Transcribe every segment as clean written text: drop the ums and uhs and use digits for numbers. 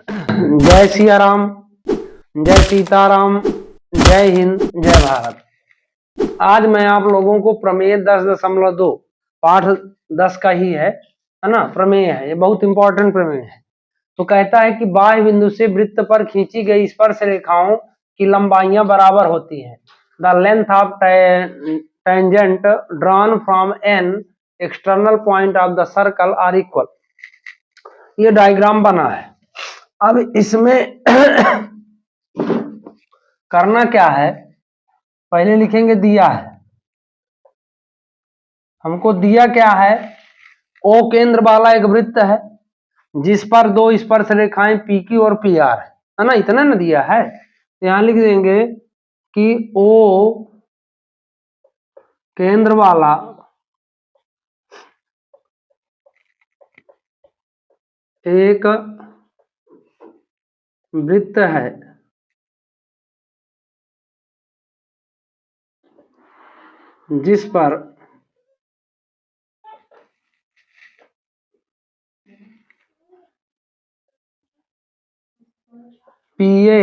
जय सिया राम, जय सीताराम, जय हिंद, जय भारत। आज मैं आप लोगों को प्रमेय 10.2 पाठ 10 का ही है ना, प्रमेय है। ये बहुत इंपॉर्टेंट प्रमेय है। तो कहता है कि बाह्य बिंदु से वृत्त पर खींची गई स्पर्श रेखाओं की लंबाइयां बराबर होती हैं। The length of tangent drawn from an external point of the circle are equal. ये डायग्राम बना है। अब इसमें करना क्या है, पहले लिखेंगे दिया है। हमको दिया क्या है, ओ केंद्र वाला एक वृत्त है जिस पर दो स्पर्श रेखाएं पी क्यू और पी आर है ना, इतना ना दिया है। यहां लिख देंगे कि ओ केंद्र वाला एक वृत्त है जिस पर पीए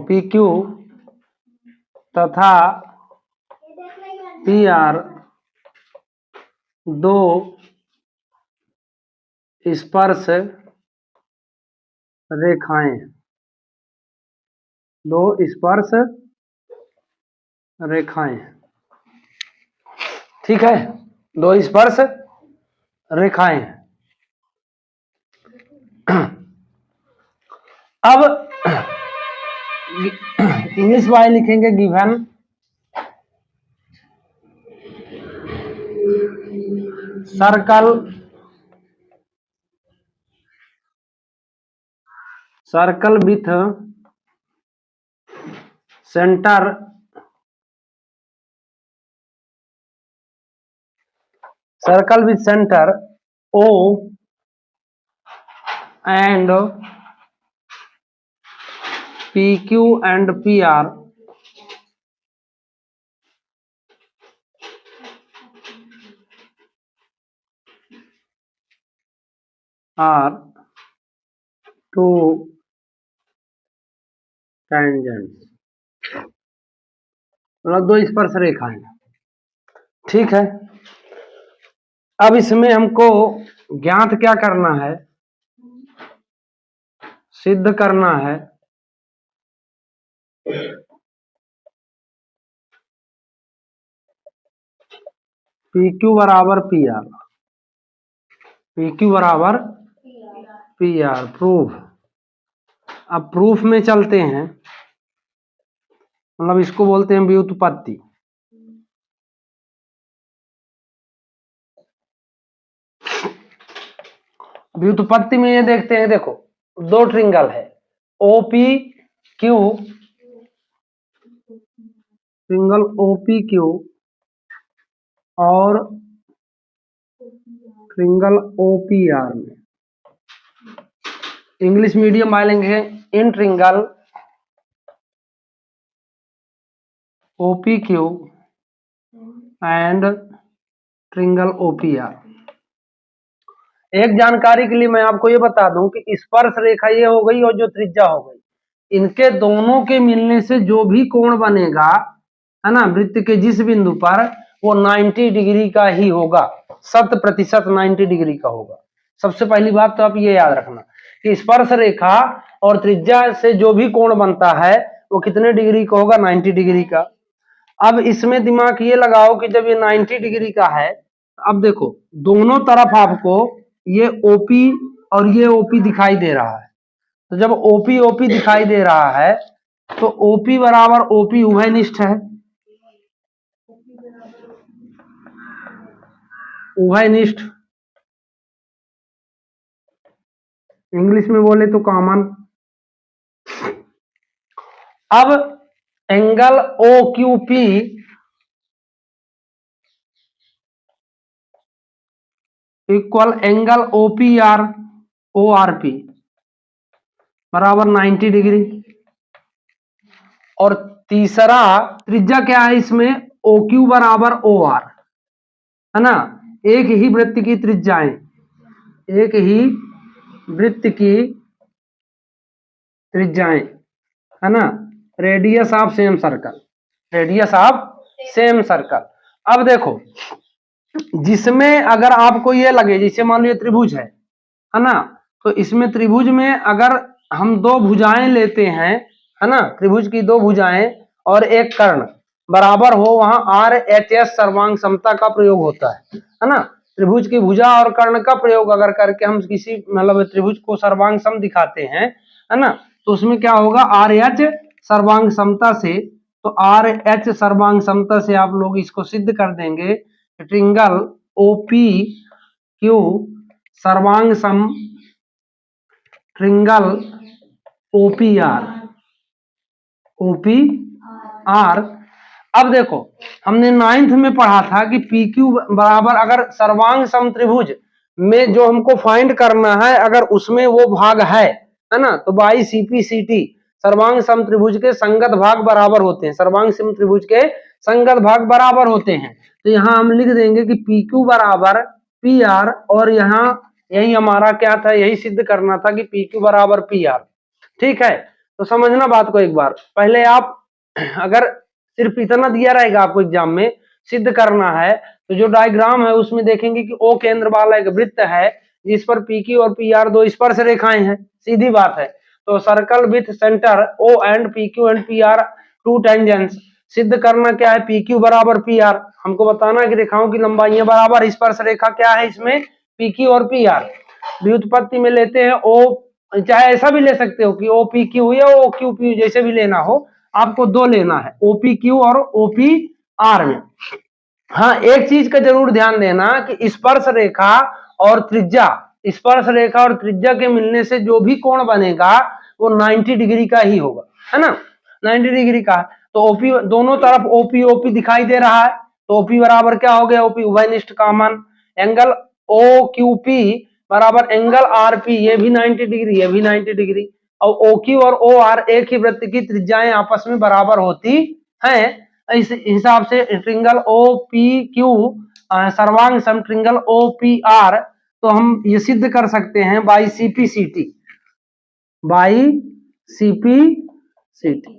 पी क्यू तथा पी आर दो स्पर्श रेखाएं, दो स्पर्श रेखाएं, ठीक है, दो स्पर्श रेखाएं। अब इंग्लिश वाले लिखेंगे given circle with centre O and PQ and PR are two tangents, मतलब दो स्पर्श रेखाएं, ठीक है। अब इसमें हमको ज्ञात क्या करना है, सिद्ध करना है PQ बराबर PR, PQ बराबर PR, प्रूफ। अब प्रूफ में चलते हैं, मतलब इसको बोलते हैं व्युत्पत्ति। व्युत्पत्ति में ये देखते हैं, देखो दो ट्रिंगल है, OP Q, triangle OP Q और ट्रिंगल OPR में इंग्लिश मीडियम वालेंगे इन triangle OPQ and triangle OPR। एक जानकारी के लिए मैं आपको ये बता दूं कि स्पर्श रेखा ये हो गई और जो त्रिज्या हो गई, इनके दोनों के मिलने से जो भी कोण बनेगा है ना वृत्त के जिस बिंदु पर, वो 90 डिग्री का ही होगा, 100% 90 डिग्री का होगा। सबसे पहली बात तो आप ये याद रखना कि स्पर्श रेखा और त्रिज्या से जो भी कोण बनता है वो कितने डिग्री का होगा, 90 डिग्री का। अब इसमें दिमाग ये लगाओ कि जब ये 90 डिग्री का है, अब देखो दोनों तरफ आपको ये OP और ये OP दिखाई दे रहा है। तो जब OP दिखाई दे रहा है तो OP बराबर OP उभयनिष्ठ है, उभयनिष्ठ, इंग्लिश में बोले तो कॉमन। अब angle OQP equal angle ORP बराबर 90 डिग्री। और तीसरा त्रिज्या क्या है इसमें, OQ बराबर OR है ना, एक ही वृत्त की त्रिज्याएं, एक ही वृत्त की त्रिज्याएं, है ना, radius of same circle, radius of same circle. अब देखो, जिसमें अगर आपको ये लगे, जैसे मान लो ये त्रिभुज है ना, तो इसमें त्रिभुज में अगर हम दो भुजाएं लेते हैं, है ना, त्रिभुज की दो भुजाएं और एक कर्ण बराबर हो, वहां आर एच एस सर्वांग समता का प्रयोग होता है ना। त्रिभुज की भुजा और कर्ण का प्रयोग अगर करके हम किसी मतलब त्रिभुज को सर्वांग सम दिखाते हैं, है ना, तो उसमें क्या होगा, आर एच सर्वांग समता से, तो आर एच सर्वांग समता से आप लोग इसको सिद्ध कर देंगे, ट्रिंगल ओपी क्यू सर्वांग सम ट्रिंगल ओपीआर, ओपीआर। अब देखो, हमने 9th में पढ़ा था कि पी क्यू बराबर, अगर सर्वांग सम त्रिभुज में जो हमको फाइंड करना है, अगर उसमें वो भाग है ना, तो बाई सीपी सीटी सर्वांग सम त्रिभुज के संगत भाग बराबर होते हैं, सर्वांग सम त्रिभुज के संगत भाग बराबर होते हैं। तो यहाँ हम लिख देंगे कि पी क्यू बराबर पी आर, और यहाँ यही हमारा क्या था, यही सिद्ध करना था कि पी क्यू बराबर पी आर। ठीक है, तो समझना बात को एक बार, पहले आप अगर सिर्फ इतना दिया रहेगा आपको एग्जाम में, सिद्ध करना है, तो जो डायग्राम है उसमें देखेंगे कि ओ केंद्र वाला एक वृत्त है जिस पर पी क्यू और पी आर दो स्पर्श रेखाएं हैं, सीधी बात है। तो circle with centre O and P Q and P R two tangents, सिद्ध करना क्या है, पी क्यू बराबर पी आर, हमको बताना है कि रेखाओं की लंबाइयां बराबर, स्पर्श रेखा क्या है इसमें, पी क्यू और पी आर। व्युत्पत्ति में लेते हैं ओ, चाहे ऐसा भी ले सकते हो कि ओ पी क्यू या ओ क्यू पी, जैसे भी लेना हो, आपको दो लेना है, ओपी क्यू और ओपी आर में। हाँ, एक चीज का जरूर ध्यान देना कि स्पर्श रेखा और त्रिज्या, स्पर्श रेखा और त्रिज्या के मिलने से जो भी कोण बनेगा वो 90 डिग्री का ही होगा, है ना, 90 डिग्री का। तो ओपी दोनों तरफ ओपी ओपी दिखाई दे रहा है, तो ओपी बराबर क्या हो गया, ओपी उभयनिष्ठ common, angle O Q P बराबर एंगल आर पी, ये भी 90 डिग्री, ये भी 90 डिग्री। और ओ क्यू और ओ आर एक ही वृत्त की त्रिज्याएं आपस में बराबर होती हैं, इस हिसाब से ट्रिंगल ओ पी क्यू सर्वांग सम ट्रिंगल ओ पी आर, तो हम ये सिद्ध कर सकते हैं बाई सीपी सीटी, बाई सीपी सीटी,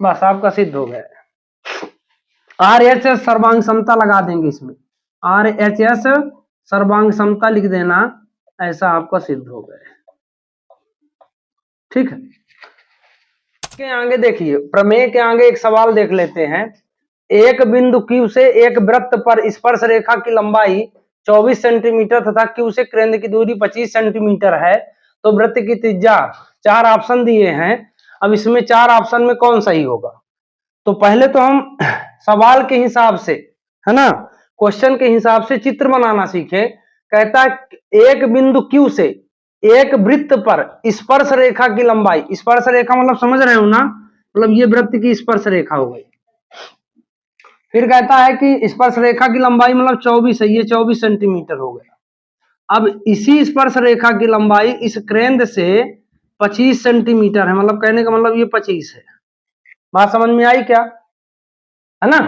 बस आपका सिद्ध हो गया। आर एच एस सर्वांग समता लगा देंगे इसमें, आर एच एस सर्वांग समता लिख देना, ऐसा आपका सिद्ध हो गया। ठीक है, के आगे देखिए, प्रमेय के आगे एक सवाल देख लेते हैं। एक बिंदु Q से एक वृत्त पर स्पर्श रेखा की लंबाई 24 सेंटीमीटर तथा Q से केंद्र की दूरी 25 सेंटीमीटर है, तो वृत्त की त्रिज्या, चार ऑप्शन दिए हैं। अब इसमें चार ऑप्शन में कौन सही होगा, तो पहले तो हम सवाल के हिसाब से, है ना, क्वेश्चन के हिसाब से चित्र बनाना सीखे। कहता है एक बिंदु Q से एक वृत्त पर स्पर्श रेखा की लंबाई, स्पर्श रेखा मतलब समझ रहे हो ना, मतलब ये वृत्त की स्पर्श रेखा हो गई। फिर कहता है कि स्पर्श रेखा की लंबाई मतलब 24 है, ये 24 सेंटीमीटर हो गया। अब इसी स्पर्श रेखा की लंबाई इस केंद्र से 25 सेंटीमीटर है, मतलब कहने का मतलब ये 25 है। बात समझ में आई क्या, है ना।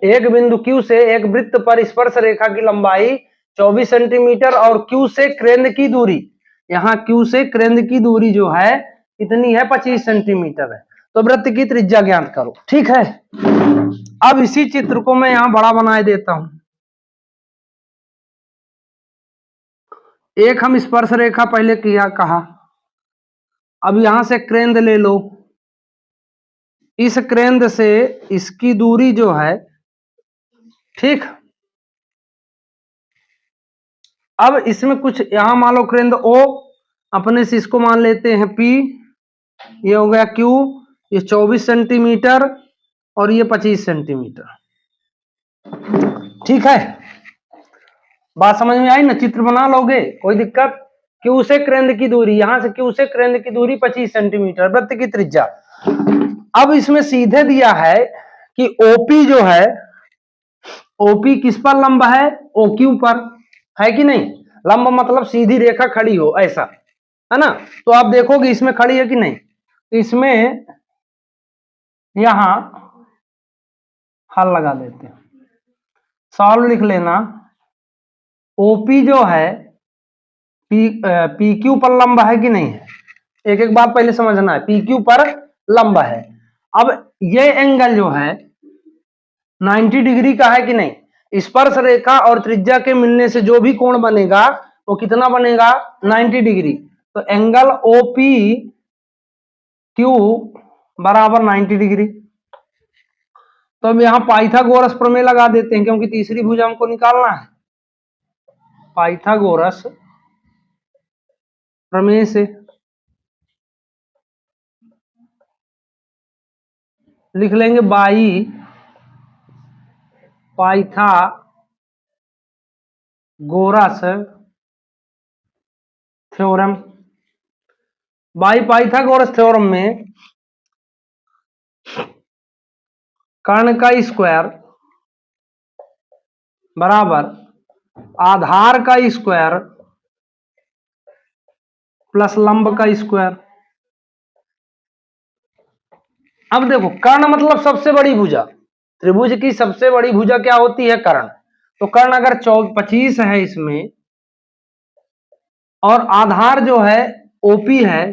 एक बिंदु Q से एक वृत्त पर स्पर्श रेखा की लंबाई 24 सेंटीमीटर और Q से केंद्र की दूरी, यहाँ Q से केंद्र की दूरी जो है कितनी है, 25 सेंटीमीटर है। तो वृत्त की त्रिज्या ज्ञात करो। ठीक है, अब इसी चित्र को मैं यहां बड़ा बनाए देता हूं। एक हम स्पर्श रेखा पहले किया कहा, अब यहां से केंद्र ले लो, इस केंद्र से इसकी दूरी जो है, ठीक, अब इसमें कुछ यहां मान लो केंद्र O, अपने से इसको मान लेते हैं P, ये हो गया Q, ये 24 सेंटीमीटर और ये 25 सेंटीमीटर। ठीक है, बात समझ में आई ना, चित्र बना लोगे, कोई दिक्कत। Q से केंद्र की दूरी, यहां से Q से केंद्र की दूरी 25 सेंटीमीटर, वृत्त की त्रिज्या। अब इसमें सीधे दिया है कि OP जो है, OP किस पर लंब है, OQ पर, है कि नहीं। लंब मतलब सीधी रेखा खड़ी हो ऐसा, है ना। तो आप देखोगे इसमें खड़ी है कि नहीं, इसमें यहां हल लगा देते हैं, सॉल्व लिख लेना। OP जो है पी क्यू पर लंब है कि नहीं है। एक एक बात पहले समझना है, पी क्यू पर लंब है। अब ये एंगल जो है 90 डिग्री का है कि नहीं। स्पर्श रेखा और त्रिज्या के मिलने से जो भी कोण बनेगा वो कितना बनेगा, 90 डिग्री। तो एंगल ओपी क्यू बराबर 90 डिग्री। तो अब यहां पाइथागोरस प्रमेय लगा देते हैं, क्योंकि तीसरी भुजा हमको निकालना है। पाइथागोरस प्रमेय से लिख लेंगे by Pythagoras theorem. By Pythagoras theorem में कर्ण का स्क्वायर बराबर आधार का स्क्वायर प्लस लंब का स्क्वायर। अब देखो, कर्ण मतलब सबसे बड़ी भुजा, त्रिभुज की सबसे बड़ी भुजा क्या होती है, कर्ण। तो कर्ण अगर 25 है इसमें, और आधार जो है ओपी है,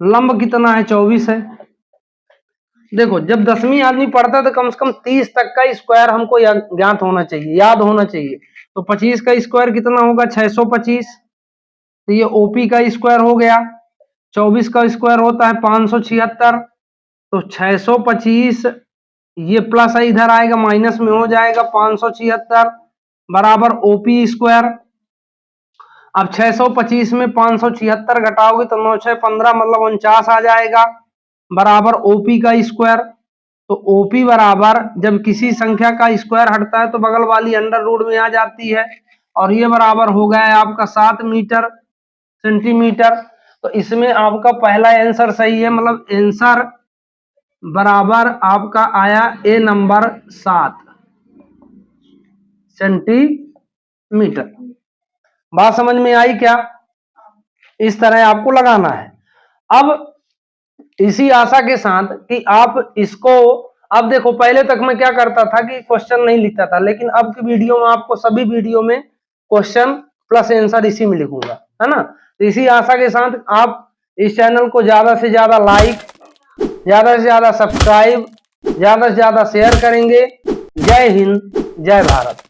लंब कितना है, 24 है। देखो, जब 10वीं आदमी पढ़ता है तो कम से कम 30 तक का स्क्वायर हमको ज्ञात होना चाहिए, याद होना चाहिए। तो 25 का स्क्वायर कितना होगा, 625। तो ये ओपी का स्क्वायर हो गया। 24 का स्क्वायर होता है 576। तो 625 ये प्लस है, इधर आएगा माइनस में हो जाएगा 576 बराबर ओपी स्क्वायर। अब 625 में 576 घटाओगे तो 9 6 15 मतलब 49 आ जाएगा बराबर ओपी का स्क्वायर। तो ओपी बराबर, जब किसी संख्या का स्क्वायर हटता है तो बगल वाली अंडर रूट में आ जाती है, और ये बराबर हो गया है आपका 7 मीटर सेंटीमीटर। तो इसमें आपका पहला आंसर सही है, मतलब आंसर बराबर आपका आया ए नंबर 7 सेंटीमीटर। बात समझ में आई क्या। इस तरह आपको लगाना है। अब इसी आशा के साथ कि आप इसको, अब देखो पहले तक मैं क्या करता था कि क्वेश्चन नहीं लिखता था, लेकिन अब की वीडियो में आपको सभी वीडियो में क्वेश्चन प्लस आंसर इसी में लिखूंगा, है ना। तो इसी आशा के साथ आप इस चैनल को ज्यादा से ज्यादा लाइक, ज्यादा से ज्यादा सब्सक्राइब, ज्यादा से ज्यादा शेयर करेंगे। जय हिंद, जय भारत।